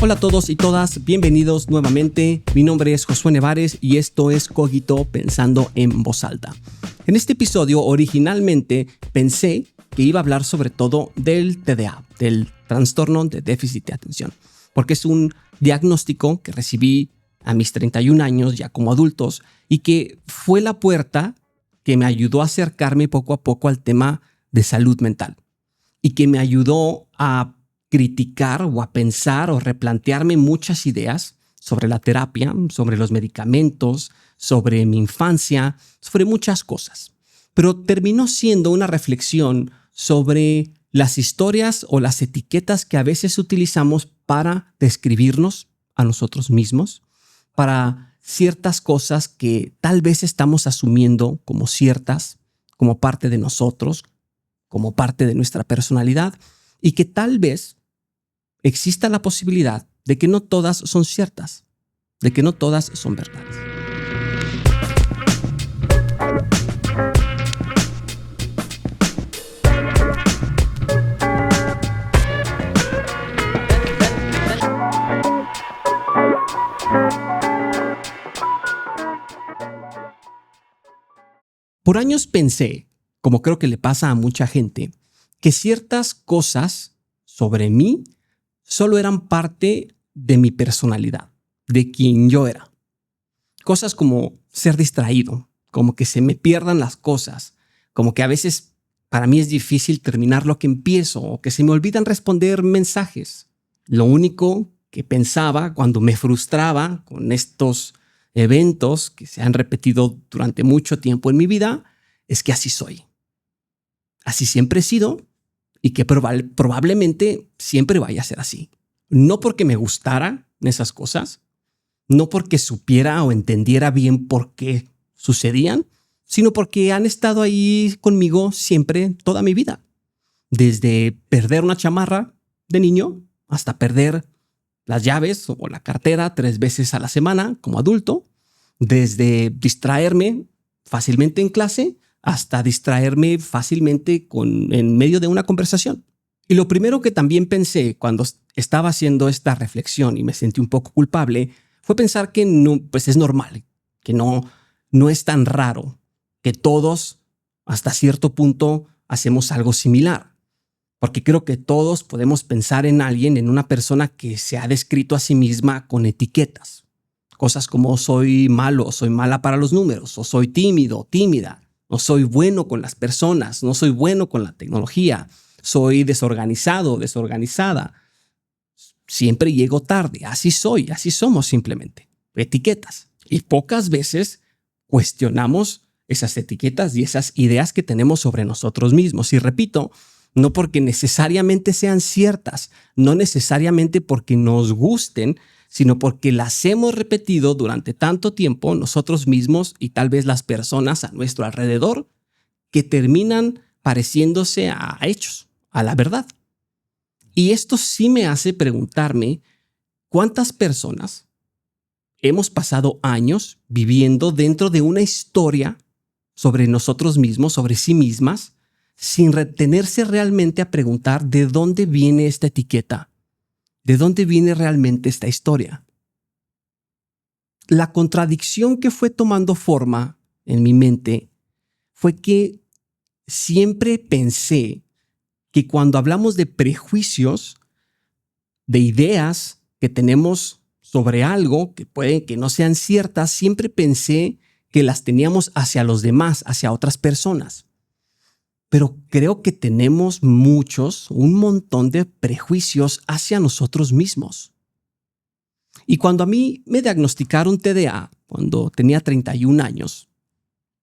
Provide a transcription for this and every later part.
Hola a todos y todas, bienvenidos nuevamente. Mi nombre es Josué Nevares y esto es Cogito Pensando en Voz Alta. En este episodio originalmente pensé que iba a hablar sobre todo del TDA, del trastorno de déficit de atención, porque es un diagnóstico que recibí a mis 31 años ya como adultos y que fue la puerta que me ayudó a acercarme poco a poco al tema de salud mental y que me ayudó a criticar o a pensar o replantearme muchas ideas sobre la terapia, sobre los medicamentos, sobre mi infancia, sobre muchas cosas. Pero terminó siendo una reflexión sobre las historias o las etiquetas que a veces utilizamos para describirnos a nosotros mismos, para ciertas cosas que tal vez estamos asumiendo como ciertas, como parte de nosotros, como parte de nuestra personalidad, y que tal vez exista la posibilidad de que no todas son ciertas, de que no todas son verdades. Por años pensé, como creo que le pasa a mucha gente, que ciertas cosas sobre mí solo eran parte de mi personalidad, de quien yo era. Cosas como ser distraído, como que se me pierdan las cosas, como que a veces para mí es difícil terminar lo que empiezo o que se me olvidan responder mensajes. Lo único que pensaba cuando me frustraba con estos eventos que se han repetido durante mucho tiempo en mi vida es que así soy. Así siempre he sido y que probablemente siempre vaya a ser así. No porque me gustaran esas cosas, no porque supiera o entendiera bien por qué sucedían, sino porque han estado ahí conmigo siempre, toda mi vida. Desde perder una chamarra de niño hasta perder las llaves o la cartera 3 veces a la semana como adulto, desde distraerme fácilmente en clase hasta distraerme fácilmente en medio de una conversación. Y lo primero que también pensé cuando estaba haciendo esta reflexión y me sentí un poco culpable fue pensar que no, pues es normal, que no es tan raro, que todos hasta cierto punto hacemos algo similar. Porque creo que todos podemos pensar en alguien, en una persona que se ha descrito a sí misma con etiquetas. Cosas como soy malo, soy mala para los números, o soy tímido, tímida. No soy bueno con las personas, no soy bueno con la tecnología, soy desorganizado, desorganizada. Siempre llego tarde, así soy, así somos simplemente. Etiquetas. Y pocas veces cuestionamos esas etiquetas y esas ideas que tenemos sobre nosotros mismos. Y repito, no porque necesariamente sean ciertas, no necesariamente porque nos gusten, sino porque las hemos repetido durante tanto tiempo nosotros mismos y tal vez las personas a nuestro alrededor que terminan pareciéndose a hechos, a la verdad. Y esto sí me hace preguntarme cuántas personas hemos pasado años viviendo dentro de una historia sobre nosotros mismos, sobre sí mismas, sin retenerse realmente a preguntar de dónde viene esta etiqueta, de dónde viene realmente esta historia. La contradicción que fue tomando forma en mi mente fue que siempre pensé que cuando hablamos de prejuicios, de ideas que tenemos sobre algo que pueden que no sean ciertas, siempre pensé que las teníamos hacia los demás, hacia otras personas. Pero creo que tenemos un montón de prejuicios hacia nosotros mismos. Y cuando a mí me diagnosticaron TDA, cuando tenía 31 años,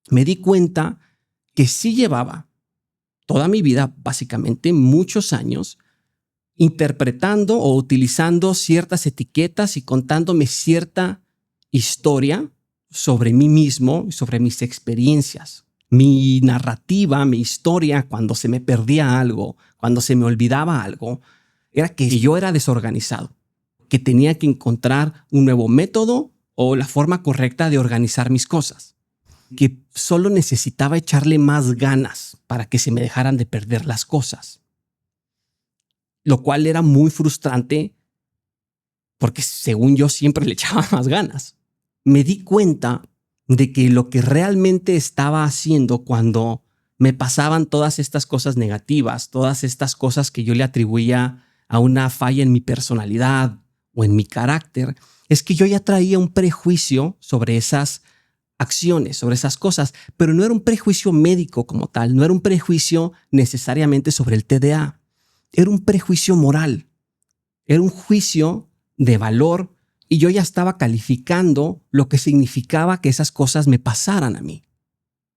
me di cuenta que sí llevaba toda mi vida, básicamente muchos años, interpretando o utilizando ciertas etiquetas y contándome cierta historia sobre mí mismo y sobre mis experiencias. Mi narrativa, mi historia, cuando se me perdía algo, cuando se me olvidaba algo, era que yo era desorganizado, que tenía que encontrar un nuevo método o la forma correcta de organizar mis cosas, que solo necesitaba echarle más ganas para que se me dejaran de perder las cosas. Lo cual era muy frustrante porque según yo siempre le echaba más ganas. Me di cuenta de que lo que realmente estaba haciendo cuando me pasaban todas estas cosas negativas, todas estas cosas que yo le atribuía a una falla en mi personalidad o en mi carácter, es que yo ya traía un prejuicio sobre esas acciones, sobre esas cosas, pero no era un prejuicio médico como tal, no era un prejuicio necesariamente sobre el TDA, era un prejuicio moral, era un juicio de valor y yo ya estaba calificando lo que significaba que esas cosas me pasaran a mí.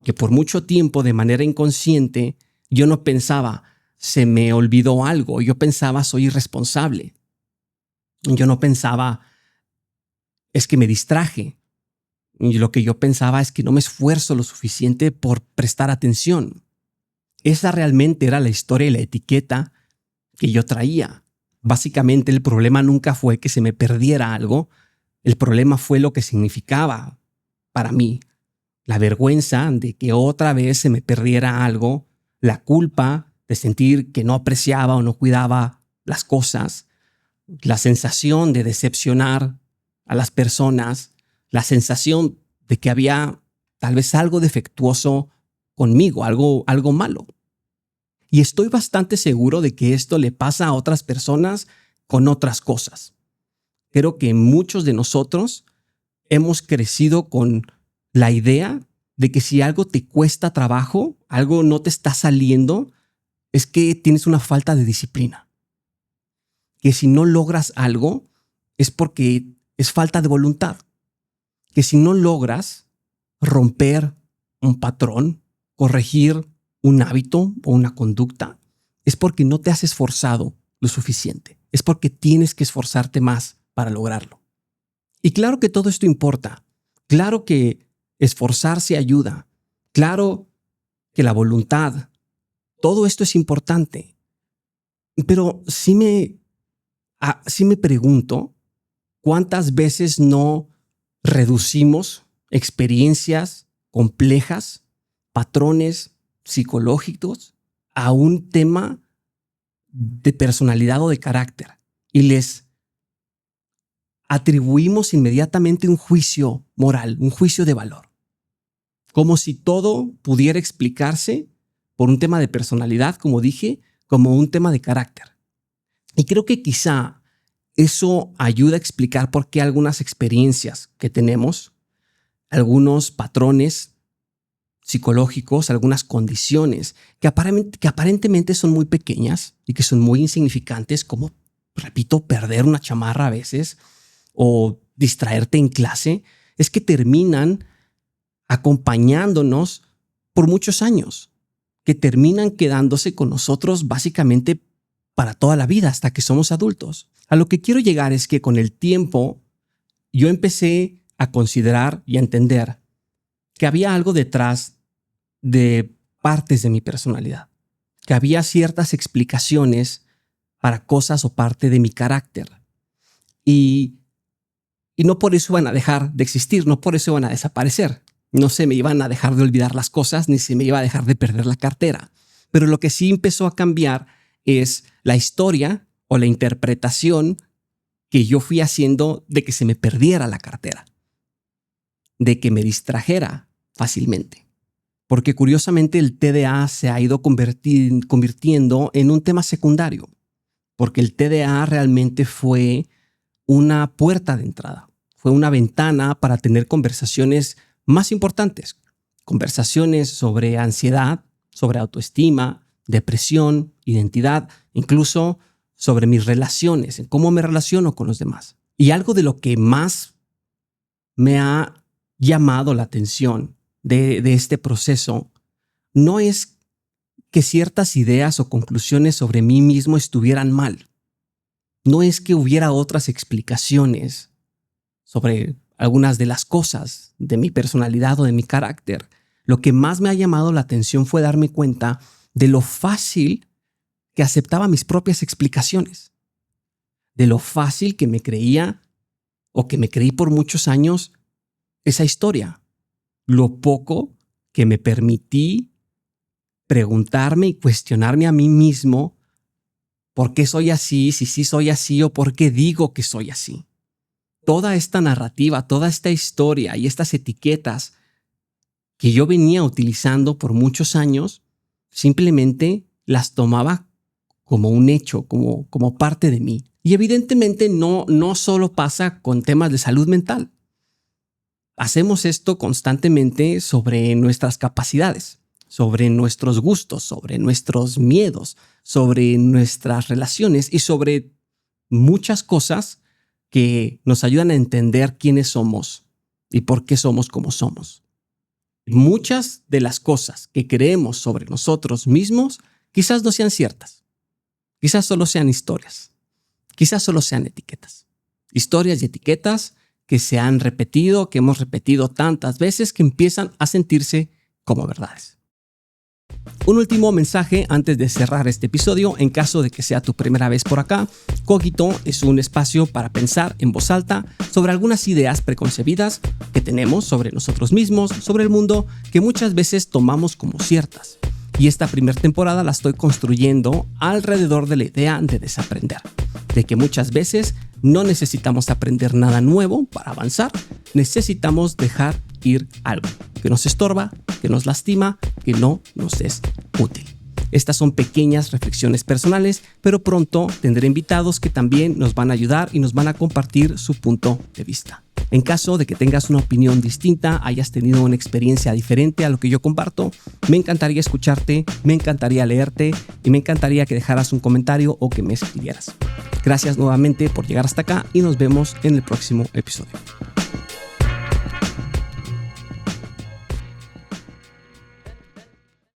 Que por mucho tiempo, de manera inconsciente, yo no pensaba, se me olvidó algo, yo pensaba, soy irresponsable. Yo no pensaba, es que me distraje. Y lo que yo pensaba es que no me esfuerzo lo suficiente por prestar atención. Esa realmente era la historia y la etiqueta que yo traía. Básicamente el problema nunca fue que se me perdiera algo, el problema fue lo que significaba para mí. La vergüenza de que otra vez se me perdiera algo, la culpa de sentir que no apreciaba o no cuidaba las cosas, la sensación de decepcionar a las personas, la sensación de que había tal vez algo defectuoso conmigo, algo malo. Y estoy bastante seguro de que esto le pasa a otras personas con otras cosas. Creo que muchos de nosotros hemos crecido con la idea de que si algo te cuesta trabajo, algo no te está saliendo, es que tienes una falta de disciplina. Que si no logras algo, es porque es falta de voluntad. Que si no logras romper un patrón, corregir un hábito o una conducta, es porque no te has esforzado lo suficiente. Es porque tienes que esforzarte más para lograrlo. Y claro que todo esto importa. Claro que esforzarse ayuda. Claro que la voluntad, todo esto es importante. Pero sí me pregunto cuántas veces no reducimos experiencias complejas, patrones psicológicos a un tema de personalidad o de carácter y les atribuimos inmediatamente un juicio moral, un juicio de valor, como si todo pudiera explicarse por un tema de personalidad, como dije, como un tema de carácter. Y creo que quizá eso ayuda a explicar por qué algunas experiencias que tenemos, algunos patrones psicológicos, algunas condiciones que aparentemente son muy pequeñas y que son muy insignificantes, como, repito, perder una chamarra a veces o distraerte en clase, es que terminan acompañándonos por muchos años, que terminan quedándose con nosotros básicamente para toda la vida hasta que somos adultos. A lo que quiero llegar es que con el tiempo yo empecé a considerar y a entender que había algo detrás de partes de mi personalidad, que había ciertas explicaciones para cosas o parte de mi carácter. Y no por eso iban a dejar de existir, no por eso iban a desaparecer. No se me iban a dejar de olvidar las cosas, ni se me iba a dejar de perder la cartera. Pero lo que sí empezó a cambiar es la historia o la interpretación que yo fui haciendo de que se me perdiera la cartera, de que me distrajera fácilmente. Porque curiosamente el TDA se ha ido convirtiendo en un tema secundario, porque el TDA realmente fue una puerta de entrada, fue una ventana para tener conversaciones más importantes, conversaciones sobre ansiedad, sobre autoestima, depresión, identidad, incluso sobre mis relaciones, en cómo me relaciono con los demás. Y algo de lo que más me ha llamado la atención de este proceso no es que ciertas ideas o conclusiones sobre mí mismo estuvieran mal. No es que hubiera otras explicaciones sobre algunas de las cosas de mi personalidad o de mi carácter. Lo que más me ha llamado la atención fue darme cuenta de lo fácil que aceptaba mis propias explicaciones, de lo fácil que me creía o que me creí por muchos años esa historia, lo poco que me permití preguntarme y cuestionarme a mí mismo por qué soy así, si sí soy así o por qué digo que soy así. toda esta narrativa, toda esta historia y estas etiquetas que yo venía utilizando por muchos años, simplemente las tomaba como un hecho, como parte de mí. Y evidentemente no solo pasa con temas de salud mental. Hacemos esto constantemente sobre nuestras capacidades, sobre nuestros gustos, sobre nuestros miedos, sobre nuestras relaciones y sobre muchas cosas que nos ayudan a entender quiénes somos y por qué somos como somos. Muchas de las cosas que creemos sobre nosotros mismos quizás no sean ciertas. Quizás solo sean historias. Quizás solo sean etiquetas. Historias y etiquetas que se han repetido, que hemos repetido tantas veces que empiezan a sentirse como verdades. Un último mensaje antes de cerrar este episodio, en caso de que sea tu primera vez por acá. Cogito es un espacio para pensar en voz alta sobre algunas ideas preconcebidas que tenemos sobre nosotros mismos, sobre el mundo, que muchas veces tomamos como ciertas. Y esta primera temporada la estoy construyendo alrededor de la idea de desaprender, de que muchas veces no necesitamos aprender nada nuevo para avanzar, necesitamos dejar ir algo que nos estorba, que nos lastima, que no nos es útil. Estas son pequeñas reflexiones personales, pero pronto tendré invitados que también nos van a ayudar y nos van a compartir su punto de vista. En caso de que tengas una opinión distinta, hayas tenido una experiencia diferente a lo que yo comparto, me encantaría escucharte, me encantaría leerte y me encantaría que dejaras un comentario o que me escribieras. Gracias nuevamente por llegar hasta acá y nos vemos en el próximo episodio.